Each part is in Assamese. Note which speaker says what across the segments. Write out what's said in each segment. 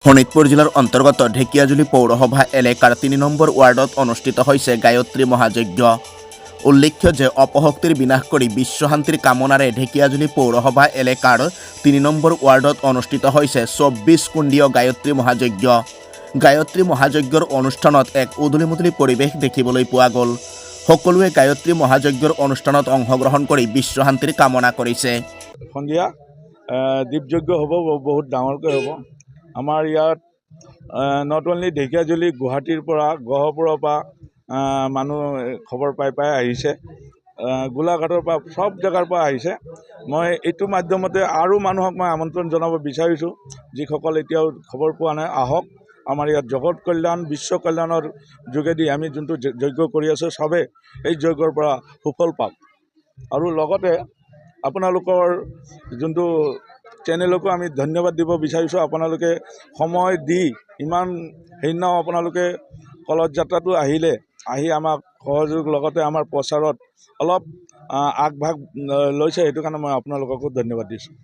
Speaker 1: শোণিতপুৰ জিলাৰ অন্তৰ্গত ঢেকিয়াজুলি পৌৰসভা এলেকাৰ ৩ নম্বৰ ৱাৰ্ডত অনুষ্ঠিত হৈছে গায়ত্ৰী মহাযজ্ঞ। উল্লেখ্য যে অপশক্তিৰ বিনাশ কৰি বিশ্বশান্তিৰ কামনাৰে ঢেকিয়াজুলি পৌৰসভা এলেকাৰ ৩ নম্বৰ ৱাৰ্ডত অনুষ্ঠিত হৈছে ২৪ কুণ্ডীয় গায়ত্ৰী মহাযজ্ঞ। গায়ত্ৰী মহাযজ্ঞৰ অনুষ্ঠানত এক উদুলিমুদুলি পৰিৱেশ দেখিবলৈ পোৱা গ'ল। সকলোৱে গায়ত্ৰী মহাযজ্ঞৰ অনুষ্ঠানত অংশগ্ৰহণ কৰি বিশ্বশান্তিৰ কামনা কৰিছে।
Speaker 2: সন্ধিয়া দীপযজ্ঞ হ'ব, বহুত ডাঙৰকৈ হ'ব। আমাৰ ইয়াত নট অনলি ঢেকিয়াজুলি, গুৱাহাটীৰ পৰা, গহপুৰৰ পৰা মানুহ খবৰ পাই আহিছে, গোলাঘাটৰ পৰা, সব জেগাৰ পৰা আহিছে। মই এইটো মাধ্যমতে আৰু মানুহক মই আমন্ত্ৰণ জনাব বিচাৰিছোঁ, যিসকল এতিয়াও খবৰ পোৱা নাই, আহক। আমাৰ ইয়াত জগত কল্যাণ, বিশ্ব কল্যাণৰ যোগেদি আমি যোনটো যজ্ঞ কৰি আছোঁ, চবে এই যজ্ঞৰ পৰা সুফল পাওক। আৰু লগতে আপোনালোকৰ যোনটো চেনেলকো আমি ধন্যবাদ দিব বিচাৰিছোঁ। আপোনালোকে সময় দি ইমান সেইদিনাও আপোনালোকে কলহ যাত্ৰাটো আহি আমাক সহযোগ, লগতে আমাৰ প্ৰচাৰত অলপ আগভাগ লৈছে, সেইটো কাৰণে মই আপোনালোককো ধন্যবাদ দিছোঁ।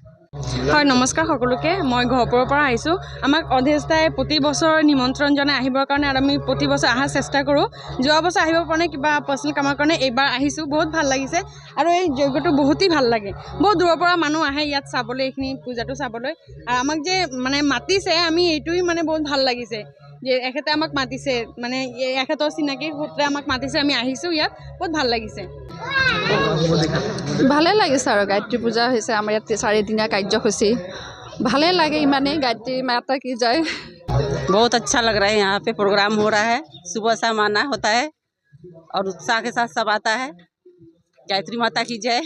Speaker 3: হয়, নমস্কাৰ সকলোকে। মই গহপুৰৰ পৰা আহিছোঁ। আমাক অধীষ্ঠাই প্ৰতি বছৰ নিমন্ত্ৰণ জনাই আহিবৰ কাৰণে, আৰু আমি প্ৰতি বছৰ অহাৰ চেষ্টা কৰোঁ। যোৱা বছৰ আহিব পৰা নাই, কিবা পাৰ্চনেল কামৰ কাৰণে। এইবাৰ আহিছোঁ, বহুত ভাল লাগিছে। আৰু এই যজ্ঞটো বহুতেই ভাল লাগে। বহুত দূৰৰ পৰা মানুহ আহে ইয়াত চাবলৈ, এইখিনি পূজাটো চাবলৈ। আৰু আমাক যে মানে মাতিছে, আমি এইটোৱেই মানে বহুত ভাল লাগিছে যে এখেতে আমাক মাতিছে, মানে এখেতৰ চিনাকি সূত্ৰে আমাক মাতিছে, আমি আহিছোঁ ইয়াত, বহুত ভাল লাগিছে।
Speaker 4: ভালে লাগিছে আৰু গায়ত্ৰী পূজা হৈছে আমাৰ ইয়াত 4 দিনীয়া কাৰ্যসূচী। ভালে লাগে, ইমানেই गायत्री माता की जय।
Speaker 5: बहुत अच्छा लग रहा है। यहाँ पे प्रोग्राम हो रहा है, सुबह शाम आना होता है और उत्साह के साथ सब आता है। गायत्री माता की जय।